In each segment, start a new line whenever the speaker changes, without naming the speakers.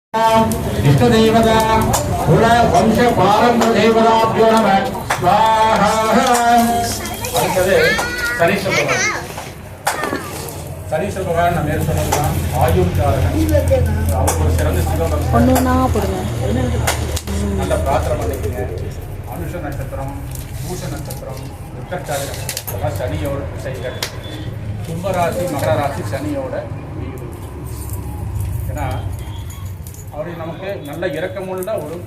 इष्टदेवता कुल वंश पारंपरेवताभ्यो नमः स्वाहा அடுத்தது சனீஸ்வர பகவான் நம்ம என்ன சொல்லலாம் ஆயுள்காரகன் அவர் ஒரு சிறந்த சிவபக்தன் நல்ல பிரார்த்தனை பண்ணிக்கங்க அனுஷ நட்சத்திரம் பூஷ நட்சத்திரம் உத்திரட்டாதி நட்சத்திரம் சனியோட செய்கள் கும்பராசி மகர ராசி சனியோட ஏன்னா அவரு நமக்கு நல்ல இரக்கமுள்ள ஒரு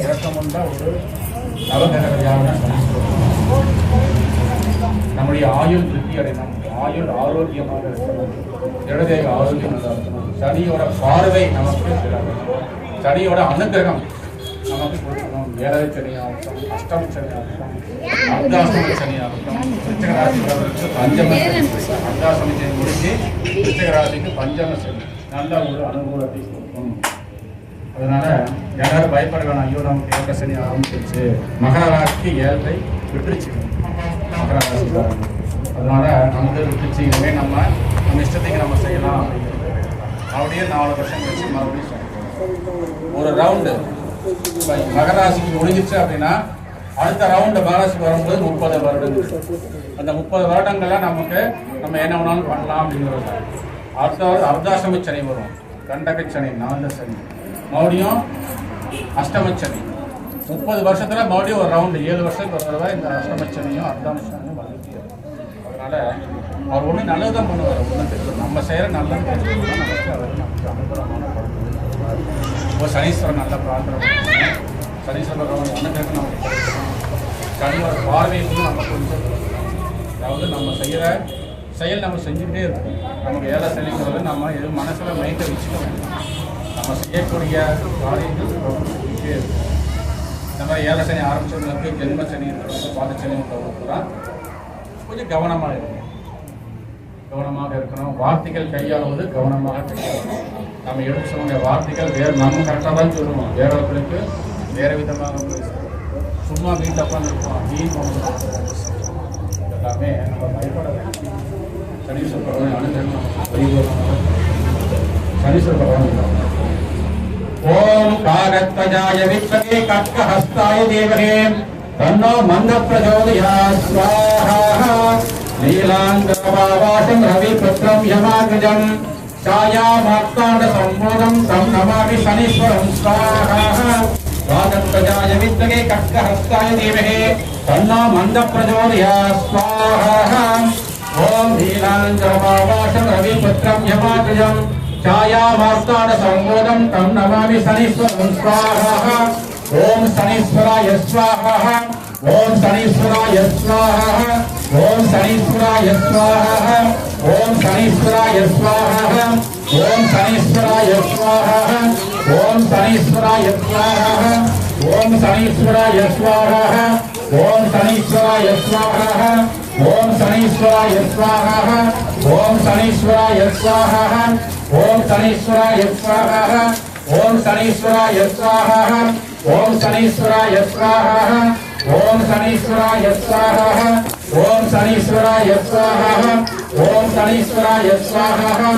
இரக்கமுள்ள ஒரு நவகிரகமான நம்முடைய ஆயுள் திருப்தி அடையணும், ஆயுள் ஆரோக்கியமாக இருக்கணும், இடதேக ஆரோக்கியம் நல்லா இருக்கணும், சனியோட பார்வை நமக்கு சனியோட அனுகிரகம் நமக்கு கொடுக்கணும். ஏழரை சனியாகட்டும், அஷ்டம சனியாகட்டும், அர்த்தாசம சனியாகட்டும், விருச்சிகராசிக்கு பஞ்சம சனி, அர்த்தாசம சனி முடிஞ்சு விருச்சிகராசிக்கு பஞ்சம சனி நல்ல ஒரு அனுகூலத்தை கொடுக்கும். அதனால யாராவது பயப்பட வேணாம், ஐயோ நமக்கு ஏழரை சனி ஆரம்பிச்சிருச்சு, மகர ராசிக்கு ஏழரை விட்டுருச்சு மகர ராசி. அதனால நமக்கு விட்டுருச்சு, இனிமே நம்ம இஷ்டத்துக்கு நம்ம செய்யலாம் அப்படிங்கிறது. அப்படியே 4 வருஷம் கழிச்சு மறுபடியும் ஒரு ரவுண்டு மகர ராசிக்கு முடிஞ்சிச்சு அப்படின்னா அடுத்த ரவுண்டு மகராசிக்கு வரும்போது 30 வருடங்கள். அந்த 30 வருடங்கள்ல நமக்கு நம்ம என்ன வேணாலும் பண்ணலாம் அப்படிங்கிறது. அடுத்த அர்த்தாசம சனி வரும், கண்டக சனி, 4 சனி, மறுபடியும் அஷ்டமச்சனி. 30 வருஷத்துல மறுபடியும் ஒரு ரவுண்டு 7 வருஷத்துக்கு ஒரு தடவை இந்த அஷ்டமச்சனியும் அர்த்தாமச்சனியும் வந்துட்டு. அதனால அவர் ஒன்றும் நல்லது தான் பண்ணுவார், ஒன்றும் தெரியும் நம்ம செய்கிற நல்லது தெரிஞ்சுக்கணும். நமக்கு அவர் நமக்கு அனுகூலமான படம். இப்போ சனீஸ்வரன் நல்ல பிரார்த்தனை பண்ணுவோம். சனீஸ்வரன் பகவான் அனுகிரகம் நமக்கு கிடைக்கணும். சனியோட பார்வையிலும் நம்ம கொஞ்சம், அதாவது நம்ம செய்கிற செயல் நம்ம செஞ்சுக்கிட்டே இருக்கோம். நமக்கு ஏழை சனிங்கிறது நம்ம எதுவும் மனசில் மைண்டை வச்சுக்க வேண்டாம். நம்ம செய்யக்கூடிய காரியங்கள் செஞ்சுக்கிட்டே இருக்கும். இந்த மாதிரி ஏழை சனி ஆரம்பிச்சவங்களுக்கு ஜென்ம சனி இருக்கிறவங்க, பாத சனி இருக்கிறவங்கலாம் கொஞ்சம் கவனமாக இருக்கணும். வார்த்தைகள் கையாளுவது கவனமாக கையாளணும். நம்ம எடுத்து சொல்லுங்க வார்த்தைகள் வேறு நம்ம கரெக்டாக தான் சொல்லுவோம், வேறவர்களுக்கு வேறு விதமாக பேசுவோம். சும்மா வீட்டில் உட்காந்து இருப்போம், எல்லாமே நம்ம பயப்பட வேண்டும். சனீஸ்வர பகவான் அனுகிரகம் சனீஸ்வர பகவான். ஓம் காகத்வஜாய வித்மகே கட்கஹஸ்தாய தேவஹே தன்னோ மந்த பிரச்சோதயாத் ஸ்வாஹா. நீலாங்கவாசம் ரவிபுத்ரம் யமாக்ரஜம் ಛಾಯಾಮಾರ್ತಾಂಡ ಸಂಬೋಧಂ ತಂ ನಮಾಮಿ ಶನೀಶ್ವರಂ ಸ್ವಾಹಾ. ಕಾಗತ್ವಜಾಯ ವಿದ್ಮಹೇ ಖಡ್ಗಹಸ್ತಾಯ ಧೀಮಹಿ ತನ್ನೋ ಮಂದ ಪ್ರಚೋದಯಾತ್ ಸ್ವಾಹಾ. ಓಂ ನೀಲಾಂಜನಮಾವಾಸಂ ರವಿಪುತ್ರಂ ಯಮಾಗ್ರಜಂ ಛಾಯಾಮಾರ್ತಾಂಡ ಸಂಬೋಧಂ ತಂ ನಮಾಮಿ ಶನೀಶ್ವರಂ ಸ್ವಾಹಾ. ಓಂ ಶನೀಶ್ವರಾಯ ಸ್ವಾಹಾ. ಓಂ ಶನೀಶ್ವರಾಯ ಸ್ವಾಹಾ. ಓಂ ಶನೀಶ್ವರಾಯ ಸ್ವಾಹಾ. ಓಂ ಶನೀಶ್ವರಾಯ ಸ್ವಾಹಾ. ಓಂ ಶನೀಶ್ವರಾಯ ಸ್ವಾಹಾ. ಓಂ ಶನೀಶ್ವರಾಯ ಸ್ವಾಹಾ. ಓಂ ಶನೀಶ್ವರಾಯ ಸ್ವಾಹಾ. ಓಂ ಶನೀಶ್ವರಾಯ ಸ್ವಾಹಾ. ಓಂ ಶನೀಶ್ವರಾಯ ಸ್ವಾಹಾ. ಓಂ ಶನೀಶ್ವರಾಯ ಸ್ವಾಹಾ. ಓಂ ಶನೀಶ್ವರಾಯ ಸ್ವಾಹಾ. ಓಂ ಶನೀಶ್ವರಾಯ ಸ್ವಾಹಾ. ಓಂ ಶನೀಶ್ವರಾಯ ಸ್ವಾಹಾ. ಓಂ ಶನೀಶ್ವರಾಯ ಸ್ವಾಹಾ. ಓಂ ಶನೀಶ್ವರಾಯ ಸ್ವಾಹಾ. ಓಂ ಶನೀಶ್ವರಾಯ ಸ್ವಾಹಾ.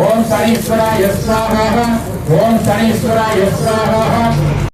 ಓಂ ಶನೀಶ್ವರಾಯ ಸ್ವಾಹಾ. ಓಂ ಶನೀಶ್ವರಾಯ ಸ್ವಾಹಾ.